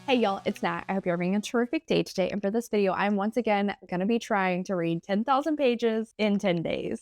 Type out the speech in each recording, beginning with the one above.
Hey y'all, it's Nat. I hope you're having a terrific day today. And for this video, I'm once again going to be trying to read 10,000 pages in 10 days.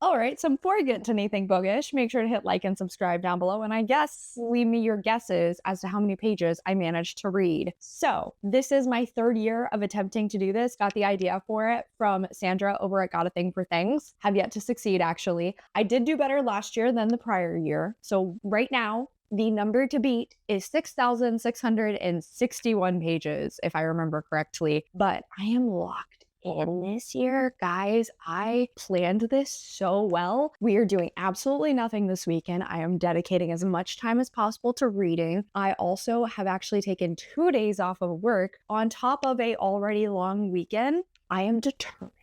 All right, so before I get into anything bookish, make sure to hit like and subscribe down below. And I guess leave me your guesses as to how many pages I managed to read. So this is my third year of attempting to do this. Got the idea for it from Sandra over at Got a Thing for Things. Have yet to succeed, actually. I did do better last year than the prior year. So right now, the number to beat is 6,661 pages, if I remember correctly. But I am locked in this year, guys. I planned this so well. We are doing absolutely nothing this weekend. I am dedicating as much time as possible to reading. I also have actually taken 2 days off of work on top of a already long weekend. I am determined.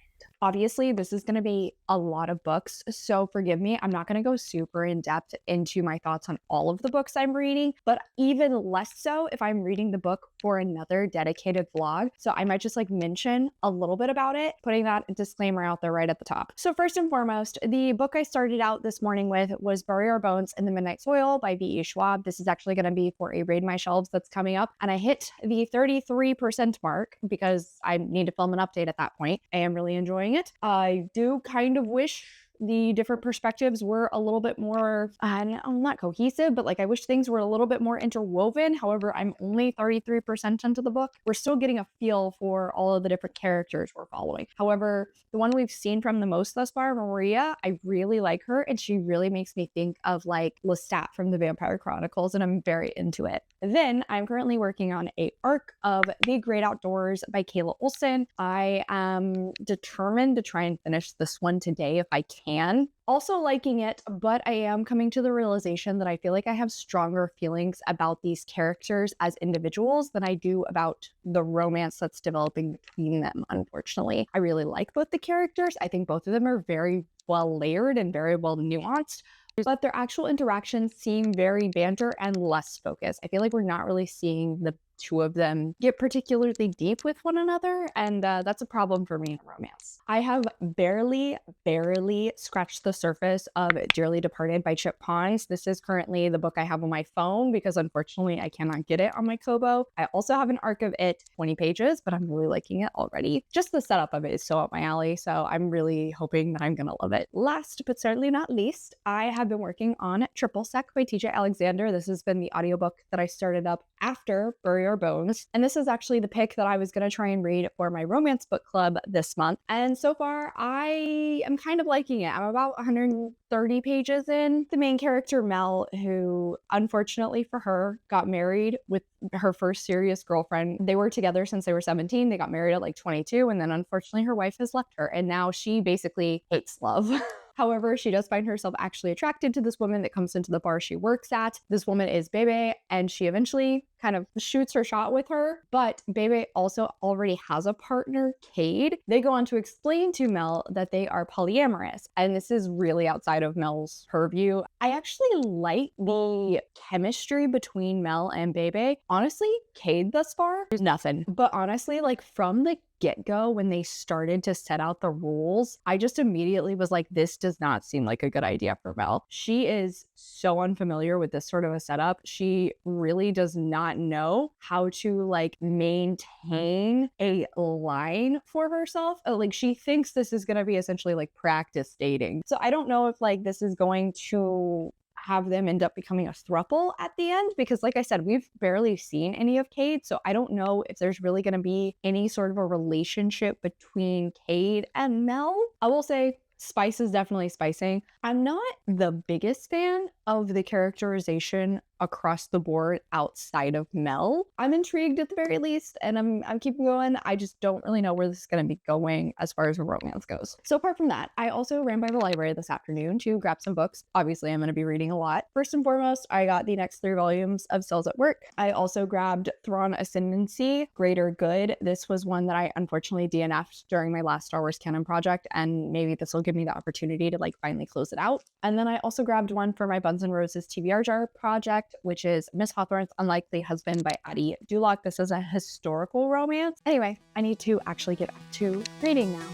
Obviously, this is going to be a lot of books, so forgive me. I'm not going to go super in depth into my thoughts on all of the books I'm reading, but even less so if I'm reading the book for another dedicated vlog. So I might just mention a little bit about it, putting that disclaimer out there right at the top. So first and foremost, the book I started out this morning with was Bury Our Bones in the Midnight Soil by 𝗖cieých𝘁𝗰𝘁. This is actually going to be for a Raid My Shelves that's coming up, and I hit the 33% mark because I need to film an update at that point. I am really enjoying it. I do kind of wish the different perspectives were a little bit more, not cohesive, but I wish things were a little bit more interwoven. However, I'm only 33% into the book. We're still getting a feel for all of the different characters we're following. However, the one we've seen from the most thus far, Maria, I really like her, and she really makes me think of Lestat from the Vampire Chronicles, and I'm very into it. Then I'm currently working on a arc of The Great Outdoors by Kayla Olson. I am determined to try and finish this one today if I can. Also liking it, but I am coming to the realization that I feel like I have stronger feelings about these characters as individuals than I do about the romance that's developing between them, unfortunately. I really like both the characters. I think both of them are very well layered and very well nuanced, but their actual interactions seem very banter and less focused. I feel like we're not really seeing the two of them get particularly deep with one another, and that's a problem for me in romance. I have barely scratched the surface of Dearly Departed by Chip Pons. This is currently the book I have on my phone because unfortunately I cannot get it on my Kobo. I also have an arc of it, 20 pages, but I'm really liking it already. Just the setup of it is so up my alley, so I'm really hoping that I'm gonna love it. Last but certainly not least, I have been working on Triple Sec by TJ Alexander. This has been the audiobook that I started up after Bury Our Bones, and this is actually the pick that I was going to try and read for my romance book club this month, and so far I am kind of liking it. I'm about 130 pages in. The main character, Mel, who unfortunately for her got married with her first serious girlfriend. They were together since they were 17. They got married at 22, and then unfortunately her wife has left her, and now she basically hates love. However, she does find herself actually attracted to this woman that comes into the bar she works at. This woman is Bebe, and she eventually kind of shoots her shot with her, but Bebe also already has a partner, Cade. They go on to explain to Mel that they are polyamorous, and this is really outside of Mel's purview. I actually like the chemistry between Mel and Bebe. Honestly, Cade thus far, there's nothing. But honestly, from the get-go, when they started to set out the rules, I just immediately was like, this does not seem like a good idea for Mel. She is so unfamiliar with this sort of a setup. She really does not know how to maintain a line for herself. She thinks this is going to be essentially practice dating. So I don't know if this is going to have them end up becoming a throuple at the end, because like I said, we've barely seen any of Cade, so I don't know if there's really going to be any sort of a relationship between Cade and Mel. I will say Spice is definitely spicing. I'm not the biggest fan of the characterization across the board outside of Mel. I'm intrigued at the very least, and I'm keeping going. I just don't really know where this is going to be going as far as romance goes. So apart from that, I also ran by the library this afternoon to grab some books. Obviously, I'm going to be reading a lot. First and foremost, I got the next 3 volumes of Cells at Work. I also grabbed Thrawn Ascendancy, Greater Good. This was one that I unfortunately DNF'd during my last Star Wars canon project, and maybe this will give me the opportunity to finally close it out. And then I also grabbed one for my Buns N' Roses TBR jar project, which is Miss Hawthorne's Unlikely Husband by Addie Dulac. This is a historical romance. Anyway, I need to actually get back to reading now.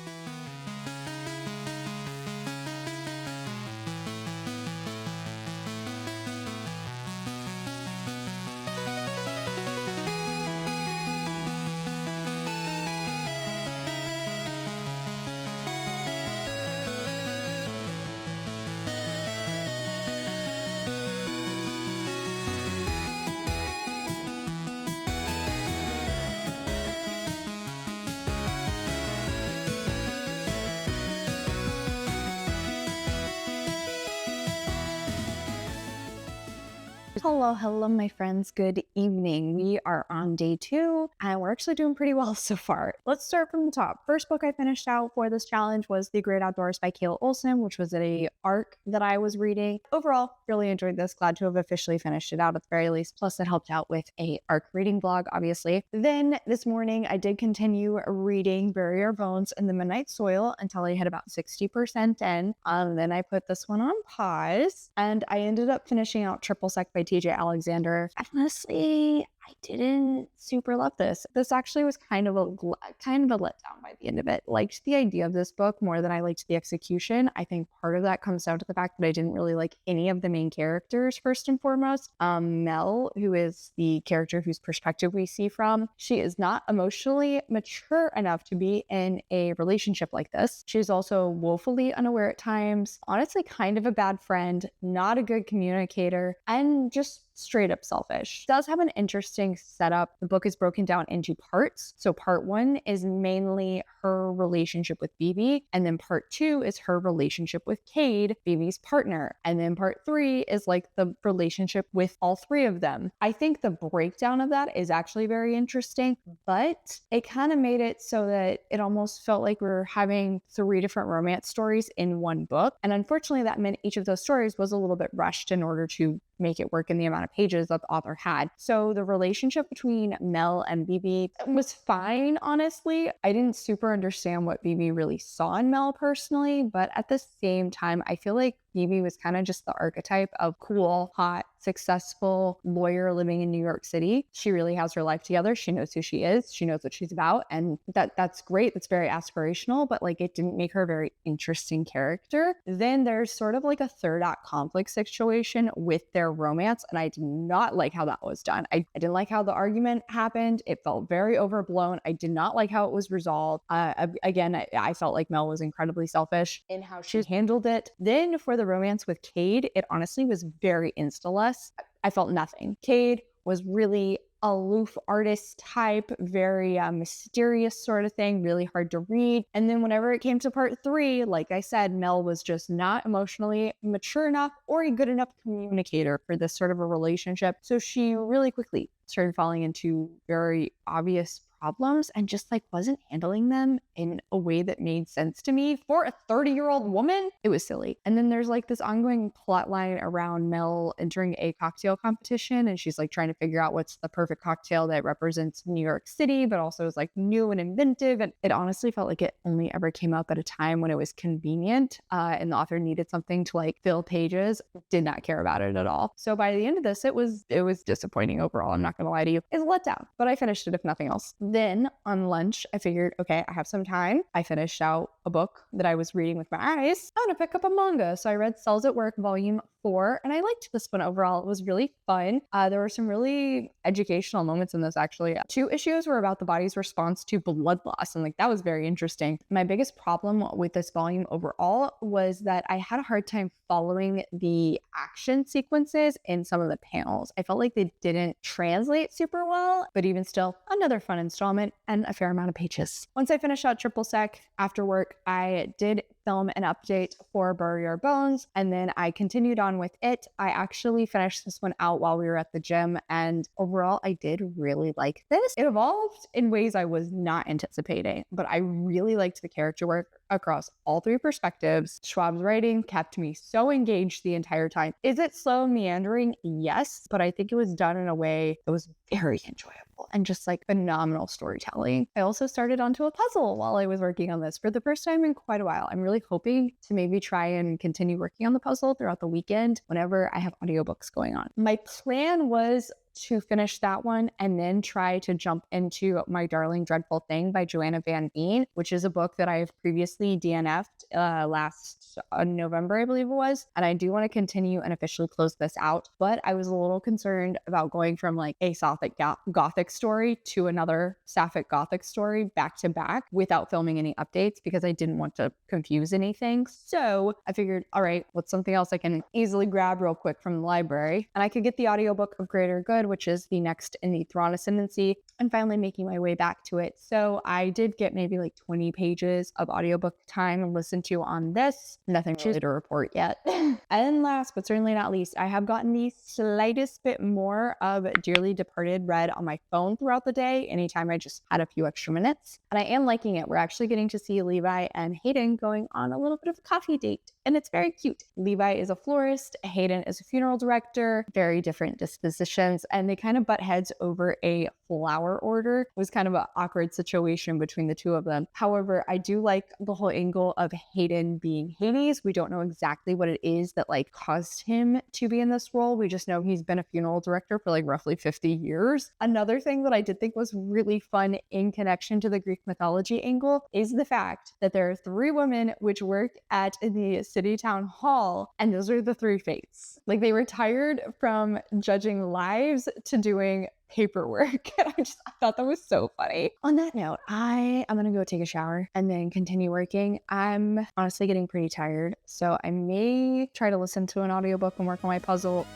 Hello, my friends. Good evening. We are on day 2, and we're actually doing pretty well so far. Let's start from the top. First book I finished out for this challenge was The Great Outdoors by 𝗖cie, which was an arc that I was reading. Overall, really enjoyed this. Glad to have officially finished it out at the very least. Plus, it helped out with a arc reading blog, obviously. Then this morning, I did continue reading Bury Your Bones in the Midnight Soil until I hit about 60% in. Then I put this one on pause, and I ended up finishing out 𝗖𝗰 by TJ Alexander. Honestly, I didn't super love this. This actually was kind of a letdown by the end of it. Liked the idea of this book more than I liked the execution. I think part of that comes down to the fact that I didn't really like any of the main characters, first and foremost. Mel, who is the character whose perspective we see from, she is not emotionally mature enough to be in a relationship like this. She's also woefully unaware at times, honestly kind of a bad friend, not a good communicator, and just straight up selfish. Does have an interesting setup. The book is broken down into parts. So part 1 is mainly her relationship with Bebe, and then part 2 is her relationship with Cade, Bebe's partner, and then part 3 is like the relationship with all 3 of them. I think the breakdown of that is actually very interesting, but it kind of made it so that it almost felt like we were having 3 different romance stories in one book, and unfortunately that meant each of those stories was a little bit rushed in order to make it work in the amount of pages that the author had. So the relationship between Mel and Bebe was fine, honestly. I didn't super understand what Bebe really saw in Mel personally, but at the same time, I feel like Bebe was kind of just the archetype of cool, hot, successful lawyer living in New York City. She really has her life together. She knows who she is. She knows what she's about. And that's great. That's very aspirational, but like it didn't make her a very interesting character. Then there's sort of like a third act conflict situation with their romance. And I did not like how that was done. I didn't like how the argument happened. It felt very overblown. I did not like how it was resolved. I felt like Mel was incredibly selfish in how she handled it. Then for the romance with Cade, it honestly was very insta-less. I felt nothing. Cade was really aloof artist type, very mysterious sort of thing, really hard to read. And then whenever it came to part 3, like I said, Mel was just not emotionally mature enough or a good enough communicator for this sort of a relationship. So she really quickly started falling into very obvious problems and just like wasn't handling them in a way that made sense to me for a 30-year-old woman. It was silly. And then there's like this ongoing plot line around Mel entering a cocktail competition, and she's like trying to figure out what's the perfect cocktail that represents New York City but also is like new and inventive. And it honestly felt like it only ever came up at a time when it was convenient and the author needed something to like fill pages. Did not care about it at all. So by the end of this, it was disappointing overall. I'm not gonna lie to you. It's a letdown, but I finished it if nothing else. Then on lunch, I figured, okay, I have some time. I finished out a book that I was reading with my eyes. I'm gonna pick up a manga. So I read 𝗖cie at Work Volume 4, and I liked this one overall. It was really fun. There were some really educational moments in this, actually. 2 issues were about the body's response to blood loss, and like that was very interesting. My biggest problem with this volume overall was that I had a hard time following the action sequences in some of the panels. I felt like they didn't translate super well, but even still, another fun installment and a fair amount of pages. Once I finished out 𝗖𝗰 after work, I did film an update for Bury Your Bones, and then I continued on with it. I actually finished this one out while we were at the gym, and overall I did really like this. It evolved in ways I was not anticipating, but I really liked the character work across all 3 perspectives. Schwab's writing kept me so engaged the entire time. Is it slow and meandering? Yes, but I think it was done in a way that was very enjoyable and just like phenomenal storytelling. I also started onto a puzzle while I was working on this for the first time in quite a while. I'm really hoping to maybe try and continue working on the puzzle throughout the weekend whenever I have audiobooks going on. My plan was to finish that one and then try to jump into My Darling Dreadful Thing by Joanna Van Veen, which is a book that I've previously DNF'd last November, I believe it was. And I do want to continue and officially close this out, but I was a little concerned about going from like a Sapphic Gothic story to another Sapphic Gothic story back to back without filming any updates because I didn't want to confuse anything. So I figured, all right, what's something else I can easily grab real quick from the library? And I could get the audiobook of Greater Good Good, which is the next in the Thrawn Ascendancy, and finally making my way back to it. So I did get maybe like 20 pages of audiobook time and listen to on this. Nothing really to report yet. And last but certainly not least, I have gotten the slightest bit more of Dearly Departed read on my phone throughout the day, anytime I just had a few extra minutes. And I am liking it. We're actually getting to see Levi and Hayden going on a little bit of a coffee date, and it's very cute. Levi is a florist, Hayden is a funeral director, very different dispositions, and they kind of butt heads over a flower order. It was kind of an awkward situation between the two of them. However, I do like the whole angle of Hayden being Hades. We don't know exactly what it is that like caused him to be in this role. We just know he's been a funeral director for like roughly 50 years. Another thing that I did think was really fun in connection to the Greek mythology angle is the fact that there are 3 women which work at the city town hall, and those are the 3 fates. Like, they retired from judging lives to doing paperwork. And I thought that was so funny. On that note, I am gonna go take a shower and then continue working. I'm honestly getting pretty tired, so I may try to listen to an audiobook and work on my puzzle.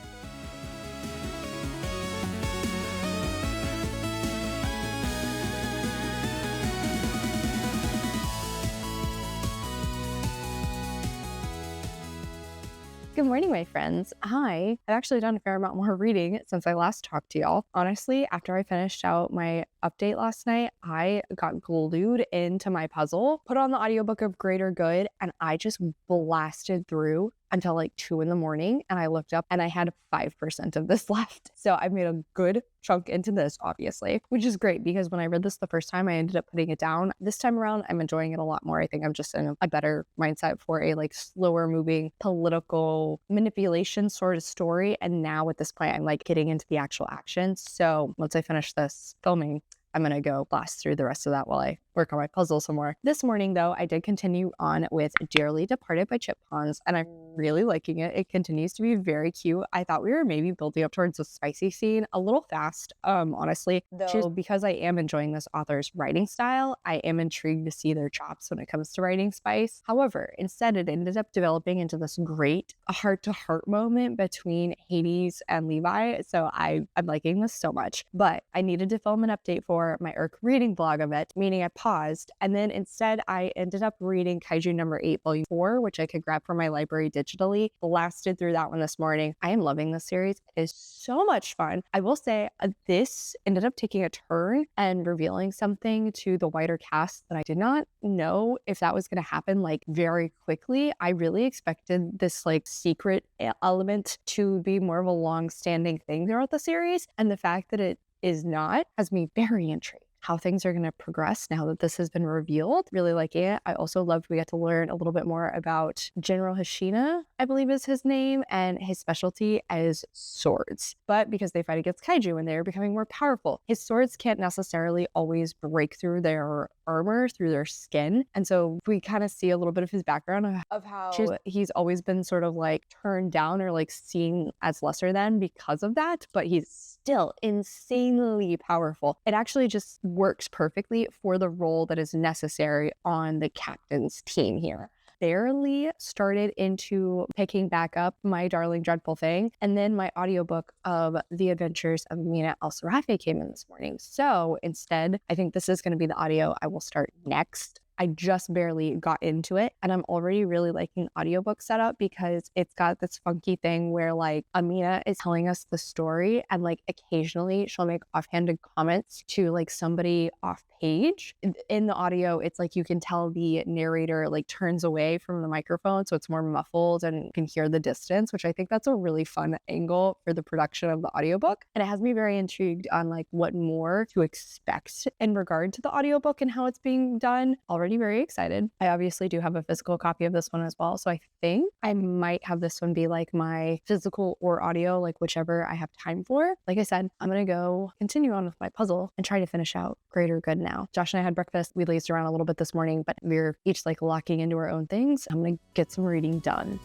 Good morning, my friends. I have actually done a fair amount more reading since I last talked to y'all. Honestly, after I finished out my update last night, I got glued into my puzzle, put on the audiobook of Greater Good, and I just blasted through until like 2 in the morning, and I looked up and I had 5% of this left. So I've made a good chunk into this, obviously, which is great because when I read this the first time, I ended up putting it down. This time around, I'm enjoying it a lot more. I think I'm just in a better mindset for a like slower moving political manipulation sort of story. And now at this point, I'm like getting into the actual action. So once I finish this filming, I'm going to go blast through the rest of that while I work on my puzzle some more. This morning, though, I did continue on with Dearly Departed by Chip Pons, and I'm really liking it. It continues to be very cute. I thought we were maybe building up towards a spicy scene a little fast, honestly. Though, because I am enjoying this author's writing style, I am intrigued to see their chops when it comes to writing spice. However, instead, it ended up developing into this great heart-to-heart moment between Hades and Levi, so I'm liking this so much. But I needed to film an update for my IRC reading blog of it, meaning I paused, and then instead I ended up reading Kaiju number 8, volume 4, which I could grab from my library digitally. Blasted through that one this morning. I am loving this series. It is so much fun. I will say this ended up taking a turn and revealing something to the wider cast that I did not know if that was going to happen like very quickly. I really expected this like secret element to be more of a long-standing thing throughout the series, and the fact that it is not has me very intrigued how things are going to progress now that this has been revealed. Really liking it. I also loved we got to learn a little bit more about General 𝗖cie, I believe is his name, and his specialty is swords. But because they fight against kaiju and they're becoming more powerful, his swords can't necessarily always break through their armor, through their skin. And so we kind of see a little bit of his background of how he's always been sort of like turned down or like seen as lesser than because of that, but he's still insanely powerful. It actually just works perfectly for the role that is necessary on the captain's team here. Barely started into picking back up My Darling Dreadful Thing, and then my audiobook of The Adventures of Mina 𝗖cie came in this morning. So instead, I think this is going to be the audio I will start next. I just barely got into it, and I'm already really liking audiobook setup because it's got this funky thing where like Amina is telling us the story, and like occasionally she'll make offhanded comments to like somebody off page. In the audio, it's like you can tell the narrator like turns away from the microphone, so it's more muffled and you can hear the distance, which I think that's a really fun angle for the production of the audiobook. And it has me very intrigued on like what more to expect in regard to the audiobook and how it's being done. Already very excited. I obviously do have a physical copy of this one as well, so I think I might have this one be like my physical or audio, like whichever I have time for. Like I said, I'm gonna go continue on with my puzzle and try to finish out Greater Good now. Josh and I had breakfast. We lazed around a little bit this morning, but we're each like locking into our own things. I'm gonna get some reading done.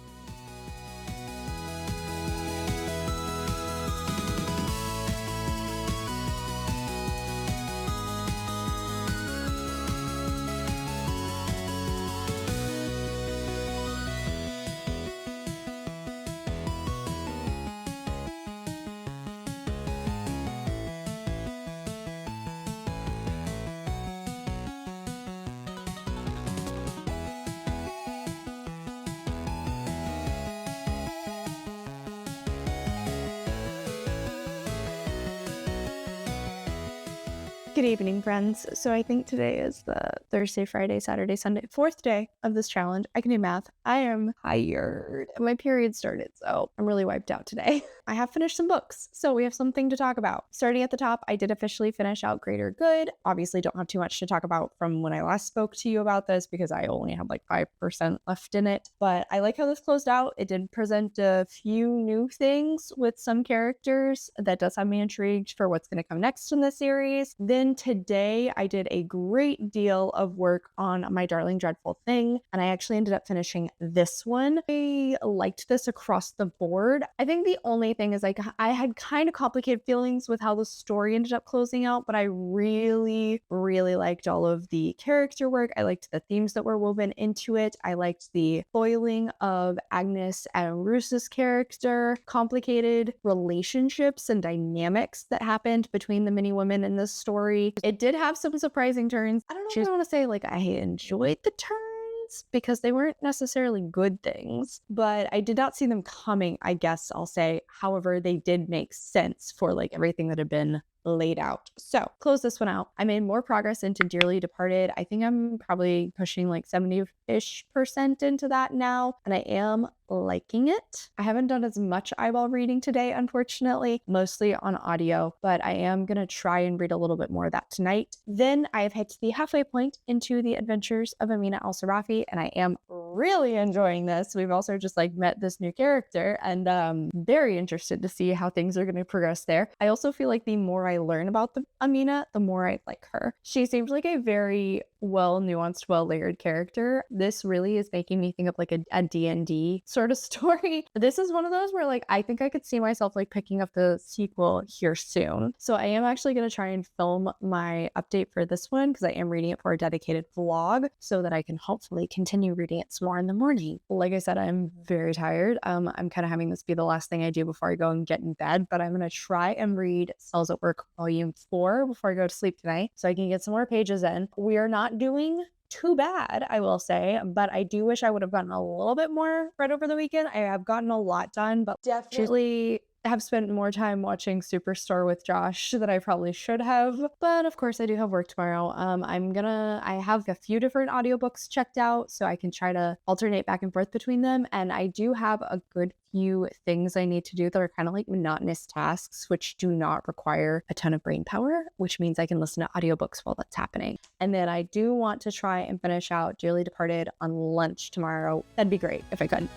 Good evening, friends. So I think today is the Thursday, Friday, Saturday, Sunday, 4th day of this challenge. I can do math. I am tired. My period started, so I'm really wiped out today. I have finished some books, so we have something to talk about. Starting at the top, I did officially finish out Greater Good. Obviously, don't have too much to talk about from when I last spoke to you about this because I only had like 5% left in it. But I like how this closed out. It did present a few new things with some characters that does have me intrigued for what's going to come next in the series. Then today, I did a great deal of work on My Darling Dreadful Thing, and I actually ended up finishing this one. I liked this across the board. I think the only thing is like I had kind of complicated feelings with how the story ended up closing out, but I really liked all of the character work. I liked the themes that were woven into it. I liked the foiling of Agnes and Roos's character, complicated relationships and dynamics that happened between the many women in this story. It did have some surprising turns. I don't know if I want to say like I enjoyed the turns because they weren't necessarily good things, but I did not see them coming, I guess I'll say. However, they did make sense for like everything that had been laid out. So close this one out. I made more progress into Dearly Departed. I think I'm probably pushing like 70-ish% into that now, and I am liking it. I haven't done as much eyeball reading today, unfortunately, mostly on audio, but I am gonna try and read a little bit more of that tonight. Then I have hit the halfway point into the adventures of 𝗖cie 𝗁𝗁, and I am really enjoying this. We've also just like met this new character, and very interested to see how things are going to progress there. I also feel like the more I learn about the 𝗖cie, the more I like her. She seems like a very well nuanced, well layered character. This really is making me think of like a D&D sort of story. This is one of those where like I think I could see myself like picking up the sequel here soon. So I am actually going to try and film my update for this one because I am reading it for a dedicated vlog so that I can hopefully continue reading it some more in the morning. Like I said, I'm very tired. I'm kind of having this be the last thing I do before I go and get in bed, but I'm going to try and read Cells at Work Volume 4 before I go to sleep tonight so I can get some more pages in. We are not doing too bad, I will say, but I do wish I would have gotten a little bit more read over the weekend. I have gotten a lot done, but definitely have spent more time watching Superstore with Josh than I probably should have. But of course I do have work tomorrow. I have a few different audiobooks checked out so I can try to alternate back and forth between them. And I do have a good few things I need to do that are kind of like monotonous tasks, which do not require a ton of brain power, which means I can listen to audiobooks while that's happening. And then I do want to try and finish out Dearly Departed on lunch tomorrow. That'd be great if I could.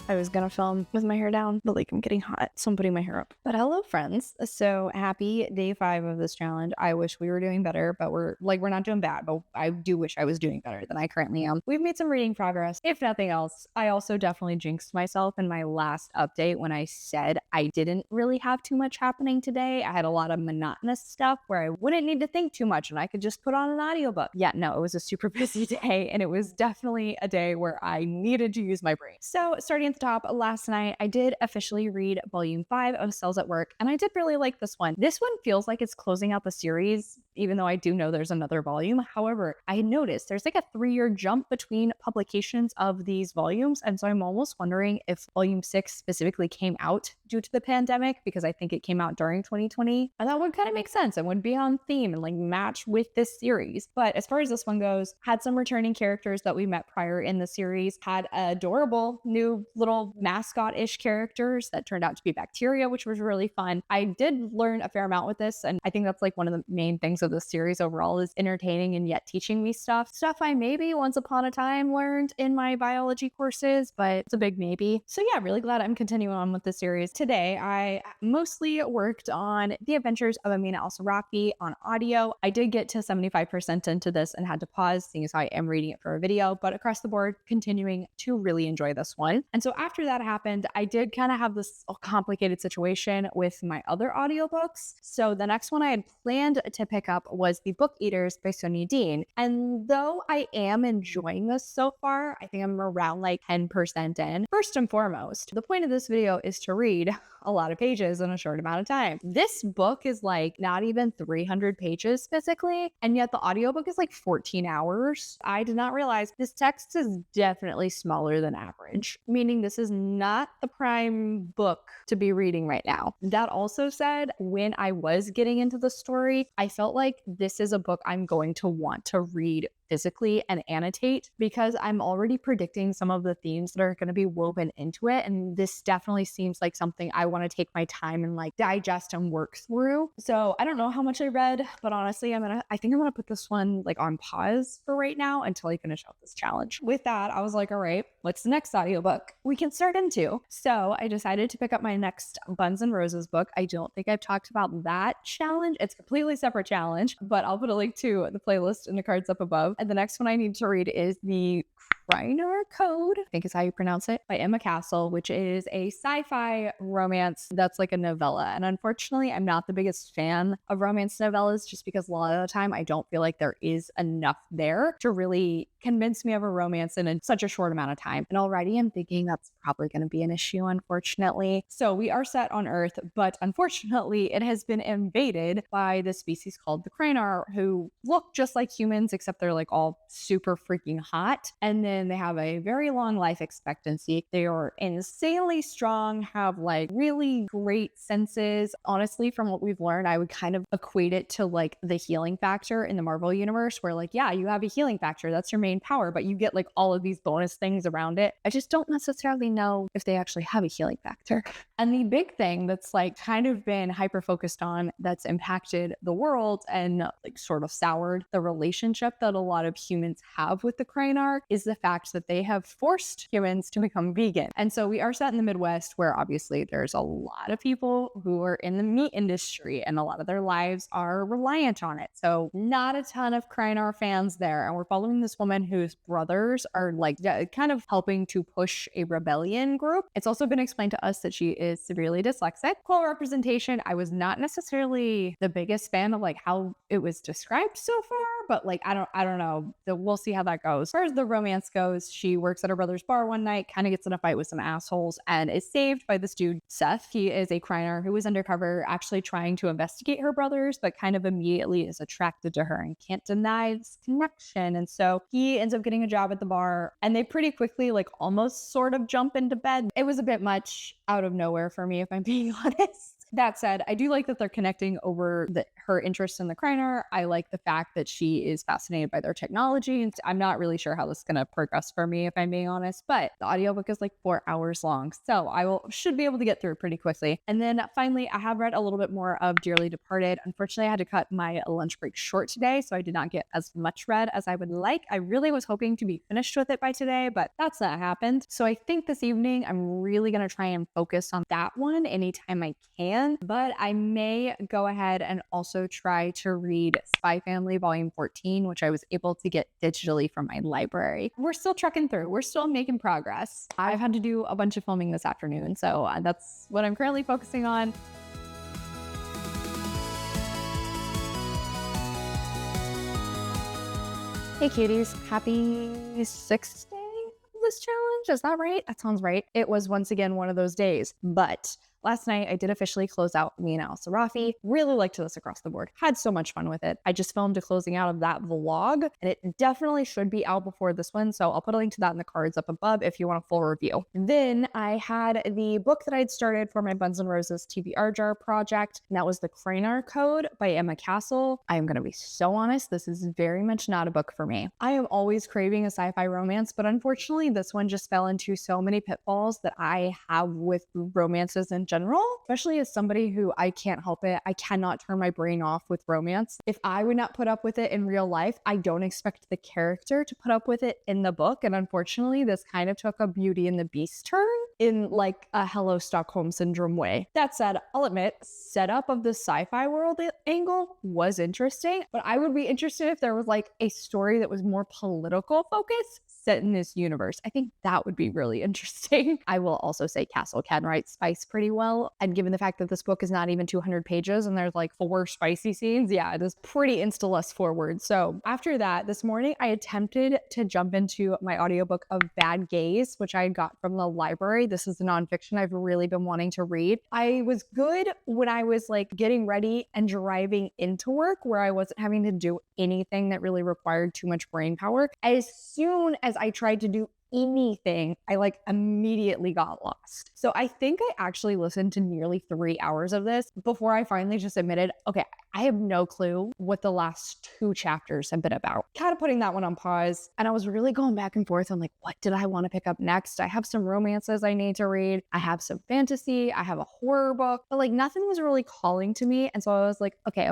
I was gonna film with my hair down, but like I'm getting hot, so I'm putting my hair up. But hello, friends. So happy day 5 of this challenge. I wish we were doing better, but we're not doing bad, but I do wish I was doing better than I currently am. We've made some reading progress. If nothing else, I also definitely jinxed myself in my last update when I said I didn't really have too much happening today. I had a lot of monotonous stuff where I wouldn't need to think too much and I could just put on an audiobook. Yeah, no, it was a super busy day, and it was definitely a day where I needed to use my brain. So starting at the top, last night I did officially read volume 5 of Cells at Work, and I did really like this one. This one feels like it's closing out the series, even though I do know there's another volume. However, I noticed there's like a 3-year jump between publications of these volumes, and so I'm almost wondering if volume 6 specifically came out due to the pandemic, because I think it came out during 2020, and that would kind of make sense and would be on theme and like match with this series. But as far as this one goes, had some returning characters that we met prior in the series, had adorable new little mascot-ish characters that turned out to be bacteria, which was really fun. I did learn a fair amount with this, and I think that's like one of the main things of this series overall, is entertaining and yet teaching me stuff I maybe once upon a time learned in my biology courses, but it's a big maybe. So yeah, really glad I'm continuing on with the series. Today I mostly worked on The Adventures of 𝗖cie 𝗁𝗁 on audio. I did get to 75% into this and had to pause, seeing as I am reading it for a video, but across the board continuing to really enjoy this one. And so after that happened, I did kind of have this complicated situation with my other audiobooks. So the next one I had planned to pick up was The Book Eaters by Sonia Dean. And though I am enjoying this so far, I think I'm around like 10% in. First and foremost, the point of this video is to read a lot of pages in a short amount of time. This book is like not even 300 pages physically, and yet the audiobook is like 14 hours. I did not realize this text is definitely smaller than average, meaning this is not the prime book to be reading right now. That also said, when I was getting into the story, I felt like this is a book I'm going to want to read physically and annotate, because I'm already predicting some of the themes that are going to be woven into it. And this definitely seems like something I want to take my time and like digest and work through. So I don't know how much I read, but honestly, I think I'm going to put this one like on pause for right now until I finish out this challenge. With that, I was like, all right, what's the next audiobook we can start into? So I decided to pick up my next Buns and Roses book. I don't think I've talked about that challenge. It's a completely separate challenge, but I'll put a link to the playlist in the cards up above. And the next one I need to read is the 𝗖cie Code, I think is how you pronounce it, by Emma Castle, which is a sci-fi romance that's like a novella. And unfortunately, I'm not the biggest fan of romance novellas, just because a lot of the time I don't feel like there is enough there to really convince me of a romance in such a short amount of time. And already I'm thinking that's probably going to be an issue, unfortunately. So we are set on Earth, but unfortunately it has been invaded by this species called the 𝗖cie, who look just like humans, except they're like all super freaking hot. And then they have a very long life expectancy. They are insanely strong, have like really great senses. Honestly, from what we've learned, I would kind of equate it to like the healing factor in the Marvel universe, where like, yeah, you have a healing factor, that's your main power, but you get like all of these bonus things around it. I just don't necessarily know if they actually have a healing factor. And the big thing that's like kind of been hyper focused on, that's impacted the world and like sort of soured the relationship that a lot of humans have with the 𝗖cie, is the fact that they have forced humans to become vegan. And so we are set in the Midwest, where obviously there's a lot of people who are in the meat industry and a lot of their lives are reliant on it. So not a ton of 𝗖cie fans there. And we're following this woman whose brothers are like kind of helping to push a rebellion group. It's also been explained to us that she is severely dyslexic. Cool representation. I was not necessarily the biggest fan of like how it was described so far, but like I don't know. We'll see how that goes. As far as the romance goes, she works at her brother's bar one night, kind of gets in a fight with some assholes, and is saved by this dude, Seth. He is a 𝗖cie who is undercover, actually trying to investigate her brothers, but kind of immediately is attracted to her and can't deny this connection. And so he ends up getting a job at the bar, and they pretty quickly like almost sort of jump into bed. It was a bit much out of nowhere for me, if I'm being honest. That said, I do like that they're connecting over her interest in the 𝗖cie. I like the fact that she is fascinated by their technology. And I'm not really sure how this is going to progress for me, if I'm being honest, but the audiobook is like 4 hours long. So should be able to get through it pretty quickly. And then finally, I have read a little bit more of Dearly Departed. Unfortunately, I had to cut my lunch break short today, so I did not get as much read as I would like. I really was hoping to be finished with it by today, but that's not happened. So I think this evening, I'm really going to try and focus on that one anytime I can. But I may go ahead and also try to read 𝗖cie Family Volume 14, which I was able to get digitally from my library. We're still trucking through. We're still making progress. I've had to do a bunch of filming this afternoon, so that's what I'm currently focusing on. Hey cuties, happy 6th day of this challenge. Is that right? That sounds right. It was once again one of those days, but last night, I did officially close out 𝗖cie 𝗁. Really liked this across the board. Had so much fun with it. I just filmed a closing out of that vlog, and it definitely should be out before this one, so I'll put a link to that in the cards up above if you want a full review. Then I had the book that I'd started for my Buns and Roses TBR jar project, and that was the 𝗖cie Code by Emma Castle. I am going to be so honest, this is very much not a book for me. I am always craving a sci-fi romance, but unfortunately, this one just fell into so many pitfalls that I have with romances in general, especially as somebody who I can't help it. I cannot turn my brain off with romance. If I would not put up with it in real life, I don't expect the character to put up with it in the book. And unfortunately, this kind of took a Beauty and the Beast turn. in like a Hello Stockholm Syndrome way. That said, I'll admit, setup of the sci-fi world angle was interesting, but I would be interested if there was like a story that was more political focused set in this universe. I think that would be really interesting. I will also say Castle can write spice pretty well. And given the fact that this book is not even 200 pages and there's like 4 spicy scenes, yeah, it is pretty insta-less forward. So after that, this morning, I attempted to jump into my audiobook of Bad Gaze, which I got from the library. This is the nonfiction I've really been wanting to read. I was good when I was like getting ready and driving into work where I wasn't having to do anything that really required too much brain power. As soon as I tried to do anything, I like immediately got lost. So I think I actually listened to nearly 3 hours of this before I finally just admitted, okay, I have no clue what the last 2 chapters have been about. Kind of putting that one on pause. And I was really going back and forth on like, what did I want to pick up next? I have some romances I need to read. I have some fantasy. I have a horror book, but like nothing was really calling to me. And so I was like, okay.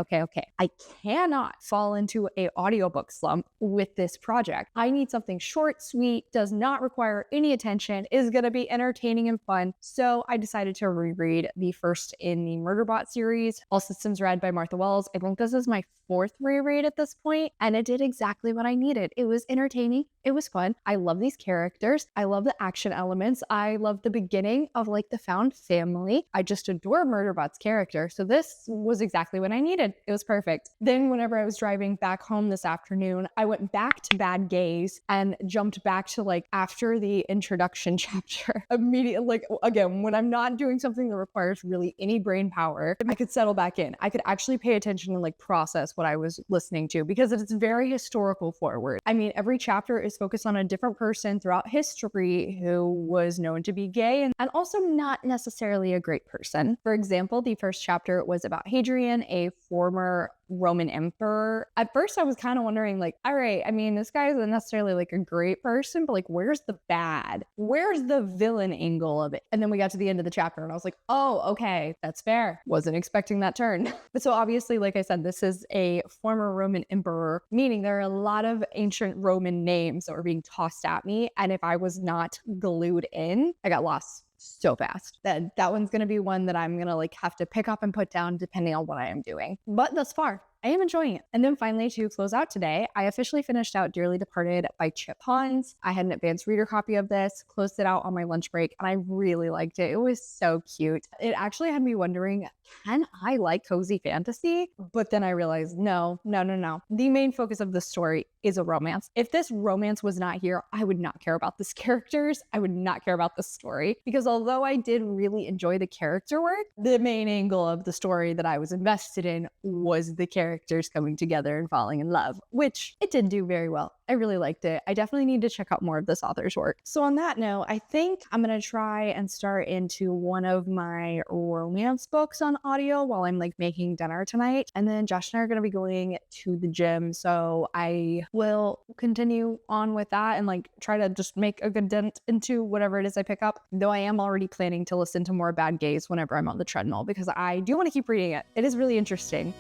I cannot fall into a audiobook slump with this project. I need something short, sweet, does not require any attention, is going to be entertaining and fun. So I decided to reread the first in the Murderbot series, All Systems Red by Martha Wells. I think this is my 4th reread at this point, and it did exactly what I needed. It was entertaining. It was fun. I love these characters. I love the action elements. I love the beginning of like the found family. I just adore Murderbot's character. So this was exactly what I needed. It was perfect. Then whenever I was driving back home this afternoon, I went back to Bad Gaze and jumped back to like after the introduction chapter. Immediately, like again, when I'm not doing something that requires really any brain power, I could settle back in. I could actually pay attention and like process what I was listening to because it's very historical forward. I mean, every chapter is focused on a different person throughout history who was known to be gay and also not necessarily a great person. For example, the first chapter was about Hadrian, a former Roman emperor. At first I was kind of wondering like, all right, I mean, this guy isn't necessarily like a great person, but like, where's the bad? Where's the villain angle of it? And then we got to the end of the chapter and I was like, oh, okay, that's fair. Wasn't expecting that turn. But so obviously, like I said, this is a former Roman emperor, meaning there are a lot of ancient Roman names that were being tossed at me. And if I was not glued in, I got lost so fast. That one's going to be one that I'm going to like have to pick up and put down depending on what I am doing. But thus far, I am enjoying it. And then finally, to close out today, I officially finished out Dearly Departed by Chip Hans. I had an advanced reader copy of this, closed it out on my lunch break, and I really liked it. It was so cute. It actually had me wondering, can I like cozy fantasy? But then I realized, no. The main focus of the story is a romance. If this romance was not here, I would not care about these characters. I would not care about the story because although I did really enjoy the character work, the main angle of the story that I was invested in was the characters coming together and falling in love, which it did do very well. I really liked it. I definitely need to check out more of this author's work. So on that note, I think I'm going to try and start into one of my romance books on audio while I'm like making dinner tonight. And then Josh and I are going to be going to the gym. So I will continue on with that and like try to just make a good dent into whatever it is I pick up. Though I am already planning to listen to more Bad Gaze whenever I'm on the treadmill because I do want to keep reading it. It is really interesting.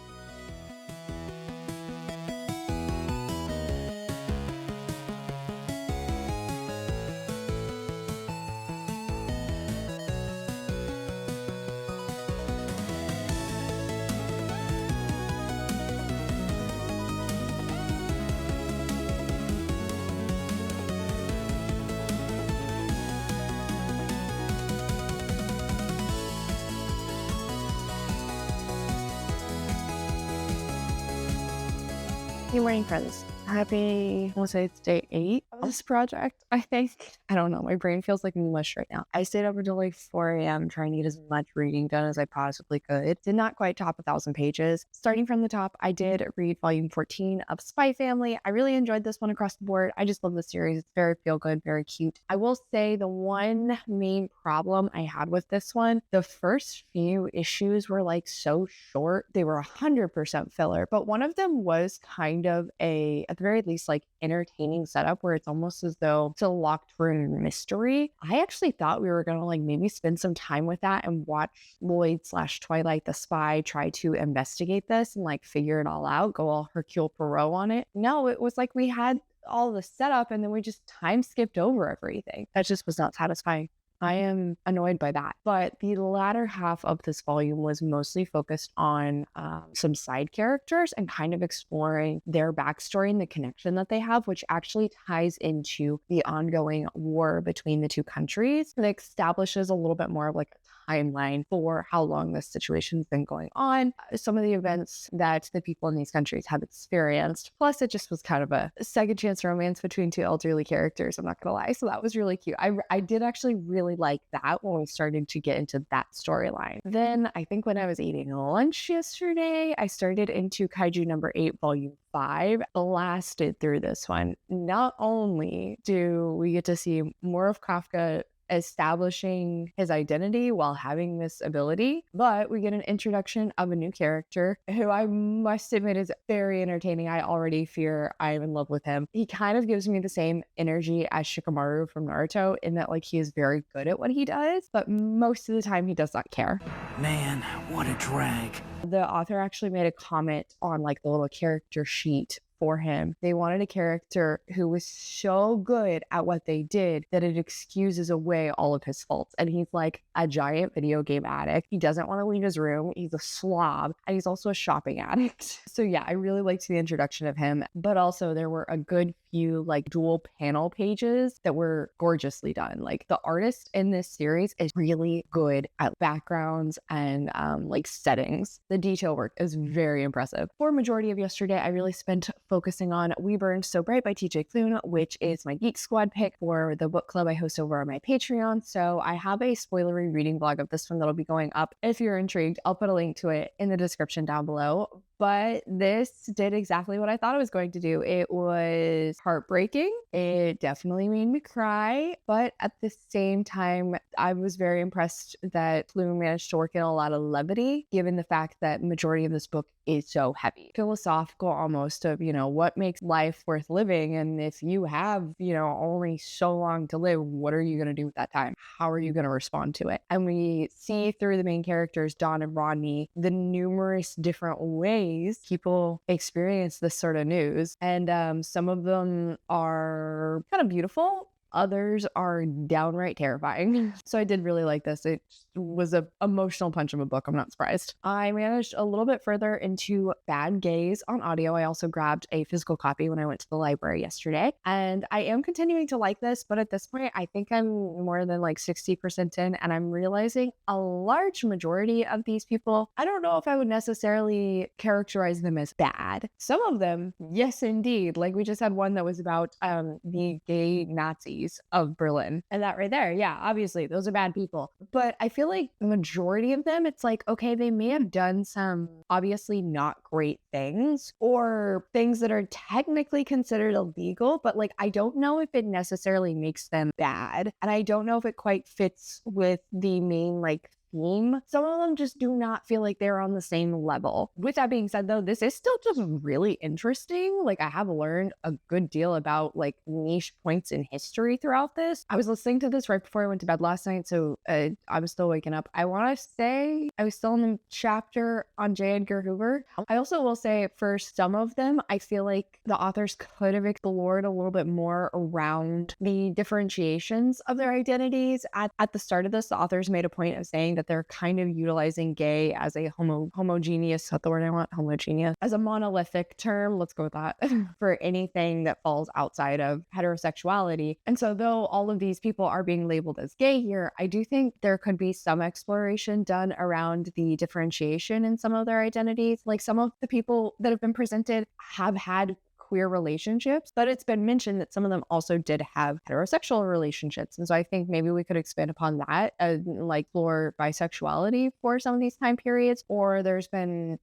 Good morning, friends. Happy, I want to say it's day 8 of this project, I think. I don't know. My brain feels like mush right now. I stayed up until like 4 a.m. trying to get as much reading done as I possibly could. Did not quite top 1,000 pages. Starting from the top, I did read volume 14 of 𝗖cie Family. I really enjoyed this one across the board. I just love the series. It's very feel good, very cute. I will say the one main problem I had with this one, the first few issues were like so short. They were 100% filler, but one of them was kind of at the very least, like entertaining setup where it's almost as though it's a locked room mystery. I actually thought we were going to like maybe spend some time with that and watch Lloyd/Twilight the spy try to investigate this and like figure it all out, go all Hercule Poirot on it. No, it was like we had all the setup and then we just time skipped over everything. That just was not satisfying. I am annoyed by that. But the latter half of this volume was mostly focused on some side characters and kind of exploring their backstory and the connection that they have, which actually ties into the ongoing war between the two countries. It establishes a little bit more of like a timeline for how long this situation's been going on, some of the events that the people in these countries have experienced. Plus, it just was kind of a second chance romance between two elderly characters, I'm not gonna lie. So that was really cute. I did actually really like that when we started to get into that storyline. Then I think when I was eating lunch yesterday, I started into Kaiju number 8, volume 5, blasted through this one. Not only do we get to see more of Kafka establishing his identity while having this ability, but we get an introduction of a new character who I must admit is very entertaining. I already fear I am in love with him. He kind of gives me the same energy as Shikamaru from Naruto in that like he is very good at what he does, but most of the time he does not care. Man, what a drag. The author actually made a comment on like the little character sheet for him. They wanted a character who was so good at what they did that it excuses away all of his faults. And he's like a giant video game addict. He doesn't want to leave his room. He's a slob. And he's also a shopping addict. So yeah, I really liked the introduction of him. But also there were a good few like dual panel pages that were gorgeously done. Like the artist in this series is really good at backgrounds and like settings. The detail work is very impressive. For majority of yesterday, I really spent focusing on We Burned So Bright by TJ Klune, which is my Geek Squad pick for the book club I host over on my Patreon. So I have a spoilery reading vlog of this one that'll be going up. If you're intrigued, I'll put a link to it in the description down below. But this did exactly what I thought it was going to do. It was heartbreaking. It definitely made me cry. But at the same time, I was very impressed that Klune managed to work in a lot of levity, given the fact that majority of this book is so heavy. Philosophical almost of, you know, what makes life worth living? And if you have, you know, only so long to live, what are you going to do with that time? How are you going to respond to it? And we see through the main characters, Dawn and Rodney, the numerous different ways people experience this sort of news. And some of them are kind of beautiful. Others are downright terrifying. So I did really like this. It was an emotional punch of a book. I'm not surprised. I managed a little bit further into Bad Gays on audio. I also grabbed a physical copy when I went to the library yesterday. And I am continuing to like this, but at this point, I think I'm more than like 60% in, and I'm realizing a large majority of these people, I don't know if I would necessarily characterize them as bad. Some of them, yes, indeed. Like we just had one that was about the gay Nazis of Berlin. And that right there, yeah, obviously those are bad people. But I feel like the majority of them, it's like, okay, they may have done some obviously not great things or things that are technically considered illegal, but like, I don't know if it necessarily makes them bad. And I don't know if it quite fits with the main like theme. Some of them just do not feel like they're on the same level. With that being said though, this is still just really interesting. Like I have learned a good deal about like niche points in history throughout this. I was listening to this right before I went to bed last night, so I was still waking up. I want to say I was still in the chapter on J. Edgar Hoover. I also will say for some of them, I feel like the authors could have explored a little bit more around the differentiations of their identities. At the start of this, the authors made a point of saying that they're kind of utilizing gay as a homogeneous, is that the word I want? Homogeneous. As a monolithic term, let's go with that, for anything that falls outside of heterosexuality. And so though all of these people are being labeled as gay here, I do think there could be some exploration done around the differentiation in some of their identities. Like some of the people that have been presented have had queer relationships, but it's been mentioned that some of them also did have heterosexual relationships. And so I think maybe we could expand upon that, like explore bisexuality for some of these time periods. Or there's been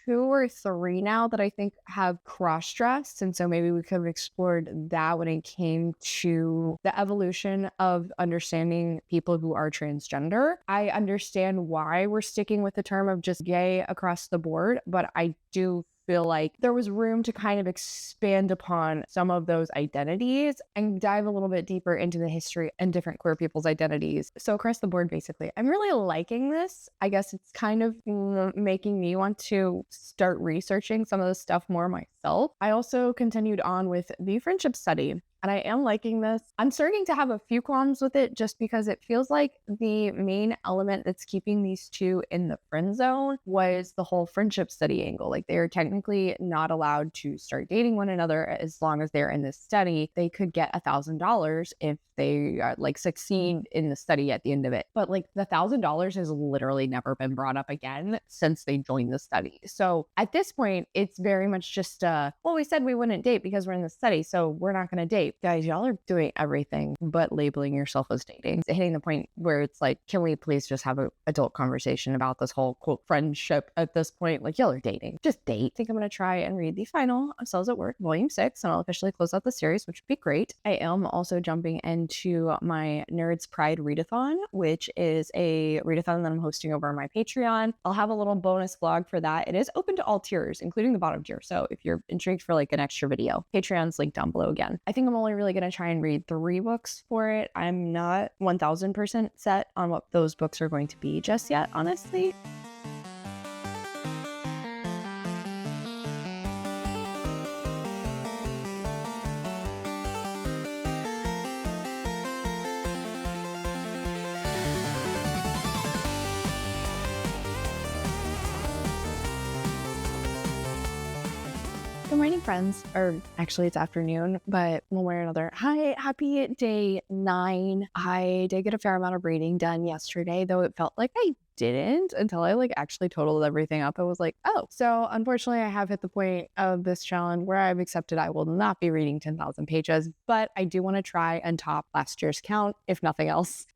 2 or 3 now that I think have cross-dressed. And so maybe we could have explored that when it came to the evolution of understanding people who are transgender. I understand why we're sticking with the term of just gay across the board, but I do feel like there was room to kind of expand upon some of those identities and dive a little bit deeper into the history and different queer people's identities. So across the board, basically, I'm really liking this. I guess it's kind of making me want to start researching some of this stuff more myself. I also continued on with the friendship study. and I am liking this. I'm starting to have a few qualms with it just because it feels like the main element that's keeping these two in the friend zone was the whole friendship study angle. Like they're technically not allowed to start dating one another as long as they're in this study. They could get $1,000 if they like succeed in the study at the end of it. But like the $1,000 has literally never been brought up again since they joined the study. So at this point, it's very much just, well, we said we wouldn't date because we're in the study, so we're not going to date. Guys, y'all are doing everything but labeling yourself as dating. It's hitting the point where it's like, can we please just have an adult conversation about this whole quote friendship at this point? Like, y'all are dating. Just date. I think I'm going to try and read the final of *𝗖cie喺 Volume 6, and I'll officially close out the series, which would be great. I am also jumping into my Nerds Pride readathon, which is a readathon that I'm hosting over on my Patreon. I'll have a little bonus vlog for that. It is open to all tiers, including the bottom tier. So if you're intrigued for like an extra video, Patreon's linked down below again. I think I'm only really going to try and read 3 books for it. I'm not 1000% set on what those books are going to be just yet, honestly. Good morning, friends. Or actually, it's afternoon, but one way or another. Hi, happy day 9. I did get a fair amount of reading done yesterday, though it felt like I didn't until I like actually totaled everything up. I was like, oh. So unfortunately, I have hit the point of this challenge where I've accepted I will not be reading 10,000 pages, but I do want to try and top last year's count, if nothing else.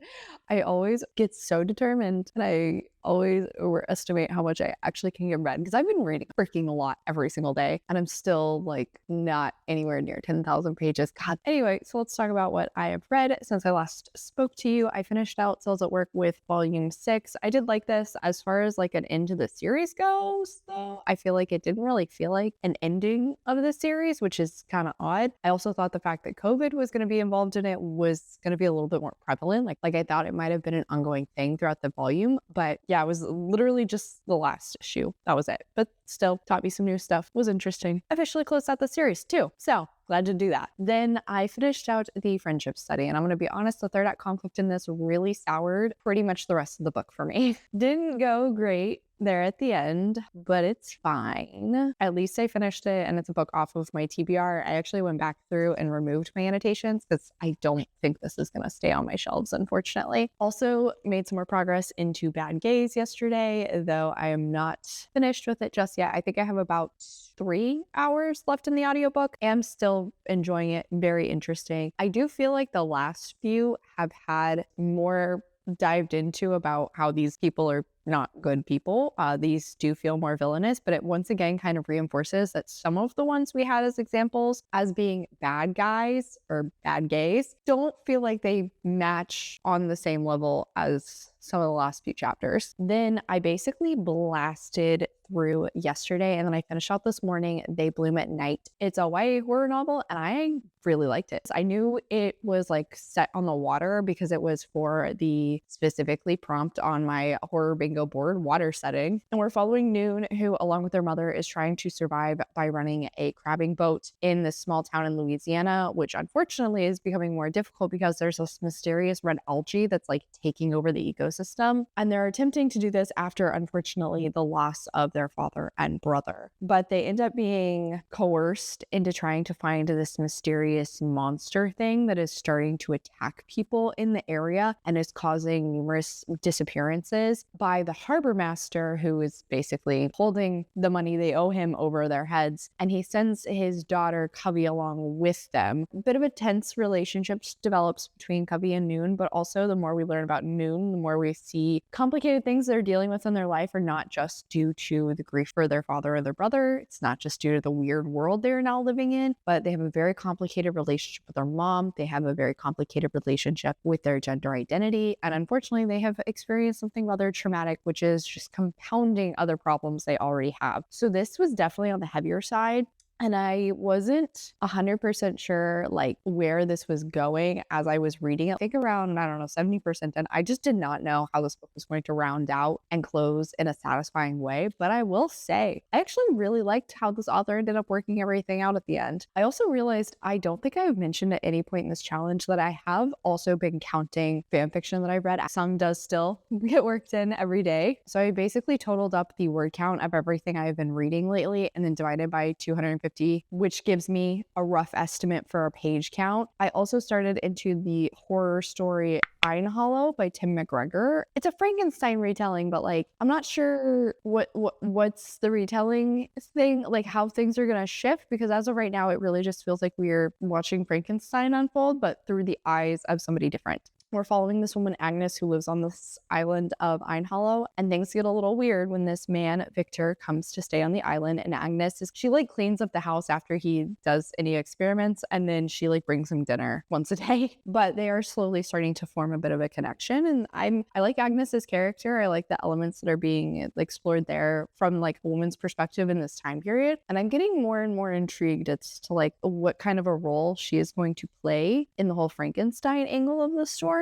I always get so determined, and I always overestimate how much I actually can get read because I've been reading freaking a lot every single day, and I'm still like not anywhere near 10,000 pages. God. Anyway, so let's talk about what I have read since I last spoke to you. I finished out *𝗖cie喺 with Volume 6. I did like this. As far as like an end to the series goes, though, I feel like it didn't really feel like an ending of the series, which is kind of odd. I also thought the fact that COVID was going to be involved in it was going to be a little bit more prevalent. Like I thought it might have been an ongoing thing throughout the volume, but yeah, it was literally just the last issue. That was it. But still taught me some new stuff. Was interesting. Officially closed out the series too. So glad to do that. Then I finished out the friendship study, and I'm going to be honest, the third act conflict in this really soured pretty much the rest of the book for me. Didn't go great there at the end, but it's fine. At least I finished it, and it's a book off of my TBR. I actually went back through and removed my annotations because I don't think this is going to stay on my shelves, unfortunately. Also made some more progress into Bad Gays yesterday, though I am not finished with it just yet. I think I have about 3 hours left in the audiobook. I'm still enjoying it. Very interesting. I do feel like the last few have had more dived into about how these people are not good people. These do feel more villainous, but it once again kind of reinforces that some of the ones we had as examples as being bad guys or bad gays don't feel like they match on the same level as some of the last few chapters. Then I basically blasted through yesterday, and then I finished out this morning They Bloom at Night. It's a YA horror novel, and I really liked it. I knew it was like set on the water because it was for the specifically prompt on my horror bingo board, water setting. And we're following Noon, who along with her mother is trying to survive by running a crabbing boat in this small town in Louisiana, which unfortunately is becoming more difficult because there's this mysterious red algae that's like taking over the ecosystem. And they're attempting to do this after, unfortunately, the loss of their father and brother. But they end up being coerced into trying to find this mysterious monster thing that is starting to attack people in the area and is causing numerous disappearances by the harbor master, who is basically holding the money they owe him over their heads. And he sends his daughter Covey along with them. A bit of a tense relationship develops between Covey and Noon, but also the more we learn about Noon, the more we see complicated things they're dealing with in their life are not just due to the grief for their father or their brother. It's not just due to the weird world they're now living in, but they have a very complicated relationship with their mom. They have a very complicated relationship with their gender identity. And unfortunately, they have experienced something rather traumatic, which is just compounding other problems they already have. So this was definitely on the heavier side. And I wasn't 100% sure like where this was going as I was reading it. I think around, I don't know, 70% in, I just did not know how this book was going to round out and close in a satisfying way. But I will say, I actually really liked how this author ended up working everything out at the end. I also realized I don't think I've mentioned at any point in this challenge that I have also been counting fan fiction that I've read. Some does still get worked in every day. So I basically totaled up the word count of everything I've been reading lately and then divided by 250, which gives me a rough estimate for a page count. I also started into the horror story 𝗖cie by Tim McGregor. It's a Frankenstein retelling, but like I'm not sure what's the retelling thing, like how things are gonna shift, because as of right now it really just feels like we're watching Frankenstein unfold, but through the eyes of somebody different. We're following this woman, Agnes, who lives on this island of 𝗖cie, and things get a little weird when this man, Victor, comes to stay on the island. And Agnes she like cleans up the house after he does any experiments, and then she like brings him dinner once a day. But they are slowly starting to form a bit of a connection, and I like Agnes's character. I like the elements that are being explored there from like a woman's perspective in this time period, and I'm getting more and more intrigued as to like what kind of a role she is going to play in the whole Frankenstein angle of the story.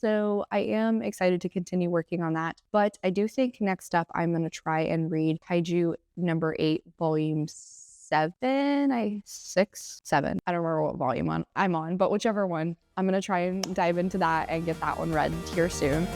So I am excited to continue working on that. But I do think next up, I'm going to try and read Kaiju number 8, volume 7, 6, 7. I don't remember what volume I'm on, but whichever one. I'm going to try and dive into that and get that one read here soon.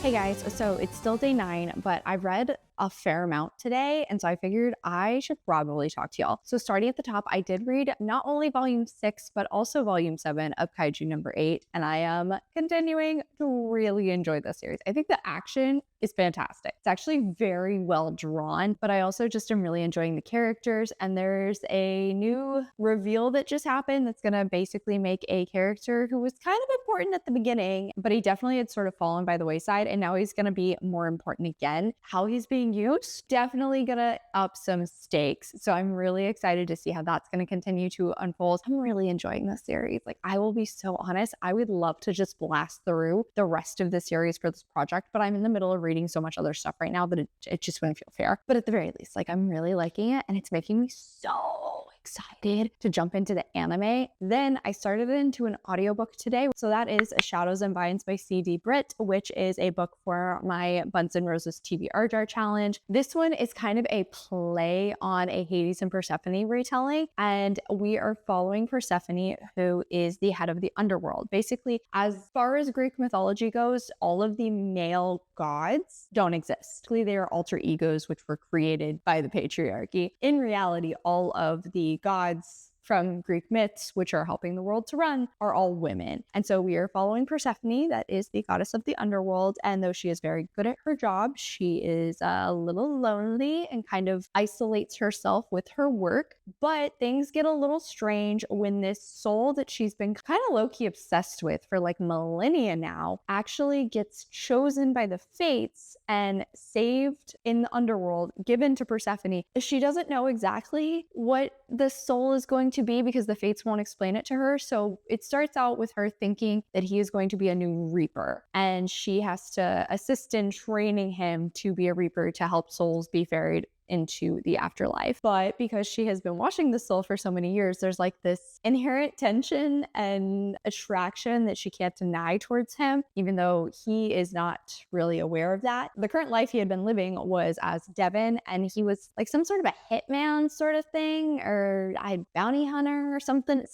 Hey guys, so it's still day 9, but I've read a fair amount today, and so I figured I should probably talk to y'all. So starting at the top, I did read not only volume 6, but also volume 7 of Kaiju number 8, and I am continuing to really enjoy this series. I think the action is fantastic. It's actually very well drawn, but I also just am really enjoying the characters, and there's a new reveal that just happened that's gonna basically make a character who was kind of important at the beginning, but he definitely had sort of fallen by the wayside, and now he's gonna be more important again. How he's being used, definitely gonna up some stakes. So I'm really excited to see how that's gonna continue to unfold. I'm really enjoying this series. Like, I will be so honest, I would love to just blast through the rest of the series for this project, but I'm in the middle of reading so much other stuff right now that it just wouldn't feel fair. But at the very least, like, I'm really liking it, and it's making me so excited to jump into the anime. Then I started into an audiobook today. So that is Shadows and Vines by C.D. Britt, which is a book for my Buns and Roses TBR jar challenge. This one is kind of a play on a Hades and Persephone retelling, and we are following Persephone, who is the head of the underworld. Basically, as far as Greek mythology goes, all of the male gods don't exist. They are alter egos which were created by the patriarchy. In reality, all of the gods from Greek myths, which are helping the world to run, are all women. And so we are following Persephone, that is the goddess of the underworld. And though she is very good at her job, she is a little lonely and kind of isolates herself with her work. But things get a little strange when this soul that she's been kind of low-key obsessed with for like millennia now actually gets chosen by the fates and saved in the underworld, given to Persephone. She doesn't know exactly what the soul is going to be because the fates won't explain it to her. So it starts out with her thinking that he is going to be a new reaper, and she has to assist in training him to be a reaper to help souls be ferried into the afterlife. But because she has been watching the soul for so many years, there's like this inherent tension and attraction that she can't deny towards him, even though he is not really aware of that. The current life he had been living was as Devin, and he was like some sort of a hitman sort of thing, or a bounty hunter or something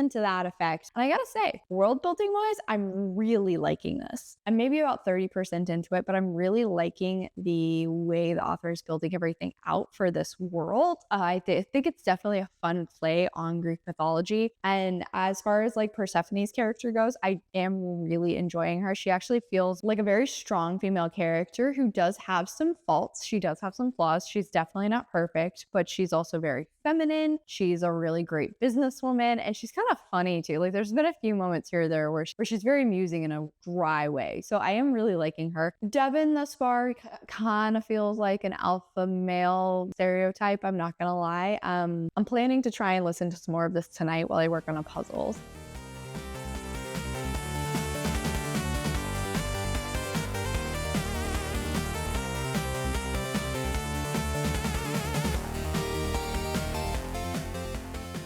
to that effect. And I gotta say, world building wise, I'm really liking this. I'm maybe about 30% into it, but I'm really liking the way the author is building everything out for this world. I think it's definitely a fun play on Greek mythology. And as far as like Persephone's character goes, I am really enjoying her. She actually feels like a very strong female character who does have some faults. She does have some flaws. She's definitely not perfect, but she's also very feminine. She's a really great businesswoman, and she's kind of funny too. Like, there's been a few moments here or there where she's very amusing in a dry way. So I am really liking her. Devin thus far kind of feels like an alpha male female stereotype, I'm not gonna lie. I'm planning to try and listen to some more of this tonight while I work on a puzzle.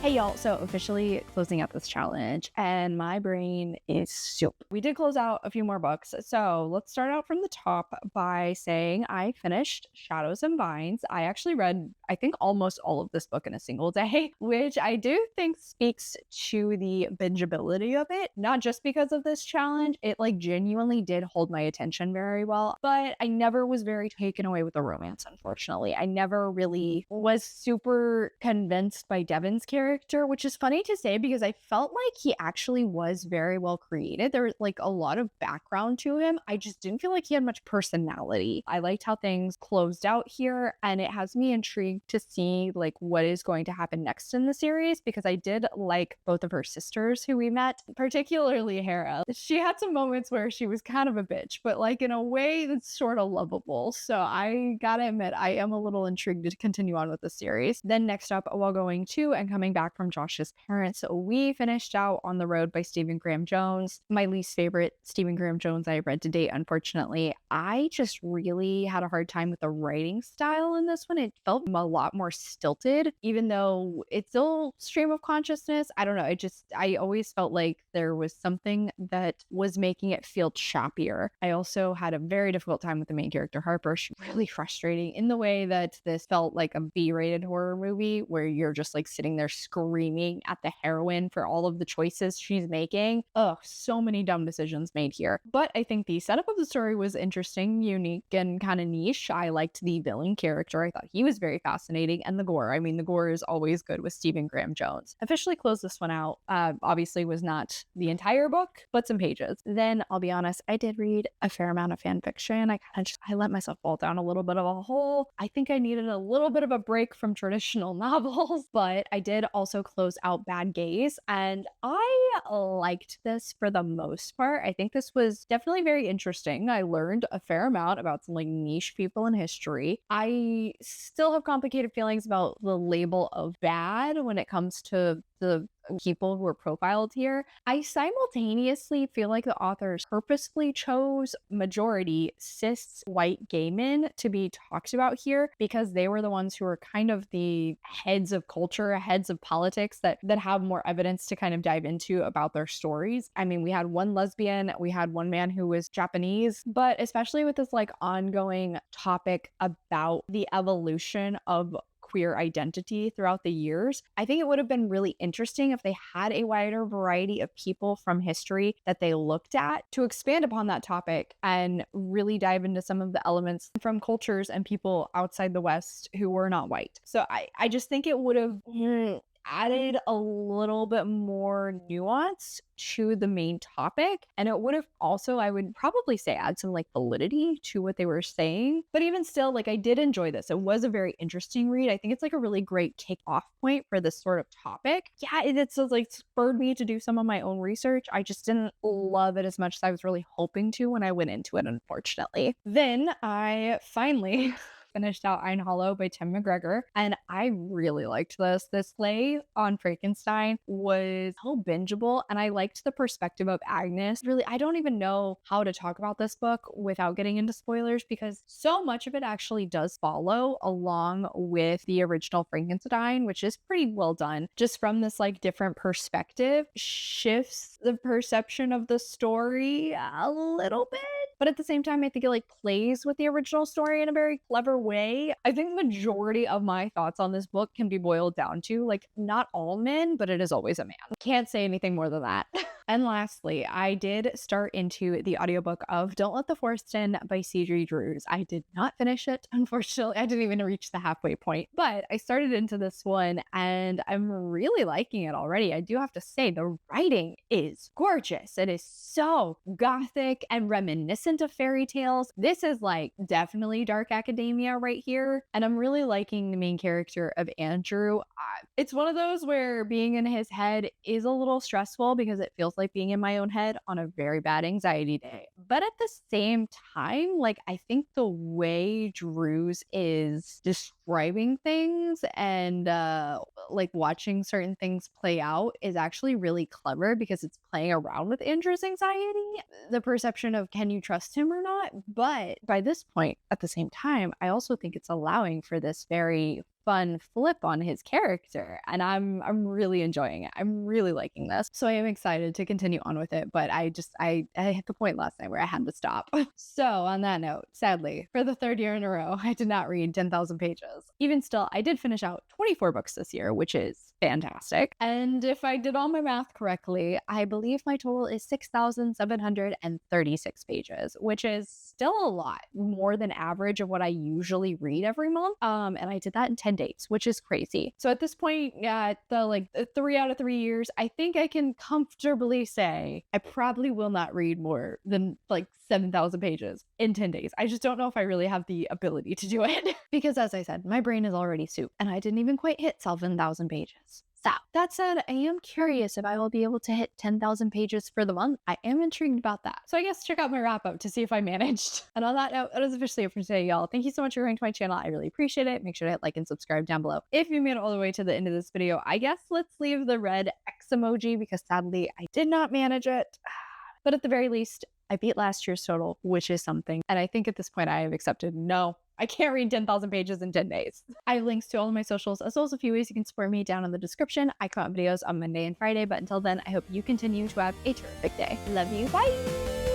Hey y'all, so officially closing out this challenge and my brain is soup. We did close out a few more books, so let's start out from the top by saying I finished Shadows and Vines. I actually read, I think, almost all of this book in a single day, which I do think speaks to the bingeability of it, not just because of this challenge. It like genuinely did hold my attention very well, but I never was very taken away with the romance, unfortunately. I never really was super convinced by Devon's character, which is funny to say because I felt like he actually was very well created. There was like a lot of background to him. I just didn't feel like he had much personality. I liked how things closed out here, and it has me intrigued to see like what is going to happen next in the series, because I did like both of her sisters who we met, particularly Hera. She had some moments where she was kind of a bitch, but like in a way that's sort of lovable. So I gotta admit, I am a little intrigued to continue on with the series. Then next up, while going to and coming back from Josh's parents, we finished out On the Road by Stephen Graham Jones. My least favorite Stephen Graham Jones I've read to date, unfortunately. I just really had a hard time with the writing style in this one. It felt a lot more stilted, even though it's still stream of consciousness. I don't know. I always felt like there was something that was making it feel choppier. I also had a very difficult time with the main character, Harper. She's really frustrating in the way that this felt like a B-rated horror movie where you're just like sitting there screaming at the heroine for all of the choices she's making. Oh, so many dumb decisions made here. But I think the setup of the story was interesting, unique, and kind of niche. I liked the villain character. I thought he was very fascinating. And the gore. I mean, the gore is always good with Stephen Graham Jones. Officially closed this one out. Obviously was not the entire book, but some pages. Then I'll be honest, I did read a fair amount of fan fiction. I let myself fall down a little bit of a hole. I think I needed a little bit of a break from traditional novels, but I did also close out Bad Gaze, and I liked this for the most part. I think this was definitely very interesting. I learned a fair amount about some like niche people in history. I still have complicated feelings about the label of bad when it comes to the people who are profiled here. I simultaneously feel like the authors purposefully chose majority cis white gay men to be talked about here because they were the ones who were kind of the heads of culture, heads of politics that have more evidence to kind of dive into about their stories. I mean, we had one lesbian, we had one man who was Japanese, but especially with this like ongoing topic about the evolution of queer identity throughout the years, I think it would have been really interesting if they had a wider variety of people from history that they looked at to expand upon that topic and really dive into some of the elements from cultures and people outside the West who were not white. So I just think it would have added a little bit more nuance to the main topic, and it would have also, I would probably say, add some like validity to what they were saying. But even still, like, I did enjoy this. It was a very interesting read. I think it's like a really great kick-off point for this sort of topic. Yeah, it's like spurred me to do some of my own research. I just didn't love it as much as I was really hoping to when I went into it, unfortunately. Then I finally finished out Ein Hollow by Tim McGregor, and I really liked this. This play on Frankenstein was so bingeable, and I liked the perspective of Agnes. Really, I don't even know how to talk about this book without getting into spoilers because so much of it actually does follow along with the original Frankenstein, which is pretty well done. Just from this like different perspective, shifts the perception of the story a little bit. But at the same time, I think it like plays with the original story in a very clever way. I think the majority of my thoughts on this book can be boiled down to like not all men, but it is always a man. Can't say anything more than that. And lastly, I did start into the audiobook of Don't Let the Forest In by C.G. Drews. I did not finish it, unfortunately. I didn't even reach the halfway point, but I started into this one and I'm really liking it already. I do have to say the writing is gorgeous. It is so gothic and reminiscent of fairy tales. This is like definitely dark academia right here. And I'm really liking the main character of Andrew. It's one of those where being in his head is a little stressful because it feels like being in my own head on a very bad anxiety day. But at the same time, like, I think the way Drews is describing things and like watching certain things play out is actually really clever because it's playing around with Andrew's anxiety, the perception of can you trust him or not. But by this point, at the same time, I also think it's allowing for this very fun flip on his character, and I'm really enjoying it. I'm really liking this, so I am excited to continue on with it. But I hit the point last night where I had to stop. So on that note, sadly, for the third year in a row, I did not read 10,000 pages. Even still, I did finish out 24 books this year, which is fantastic. And if I did all my math correctly, I believe my total is 6,736 pages, which is still a lot more than average of what I usually read every month. And I did that in 10 days, which is crazy. So at this point, yeah, the 3 out of 3 years, I think I can comfortably say I probably will not read more than like 7,000 pages in 10 days. I just don't know if I really have the ability to do it because, as I said, my brain is already soup and I didn't even quite hit 7,000 pages. So that said, I am curious if I will be able to hit 10,000 pages for the month. I am intrigued about that. So I guess check out my wrap up to see if I managed. And on that note, that is officially it for today, y'all. Thank you so much for going to my channel. I really appreciate it. Make sure to hit like and subscribe down below. If you made it all the way to the end of this video, I guess let's leave the red X emoji because sadly I did not manage it. But at the very least, I beat last year's total, which is something. And I think at this point I have accepted no, I can't read 10,000 pages in 10 days. I have links to all of my socials as well as a few ways you can support me down in the description. I come out videos on Monday and Friday, but until then, I hope you continue to have a terrific day. Love you. Bye.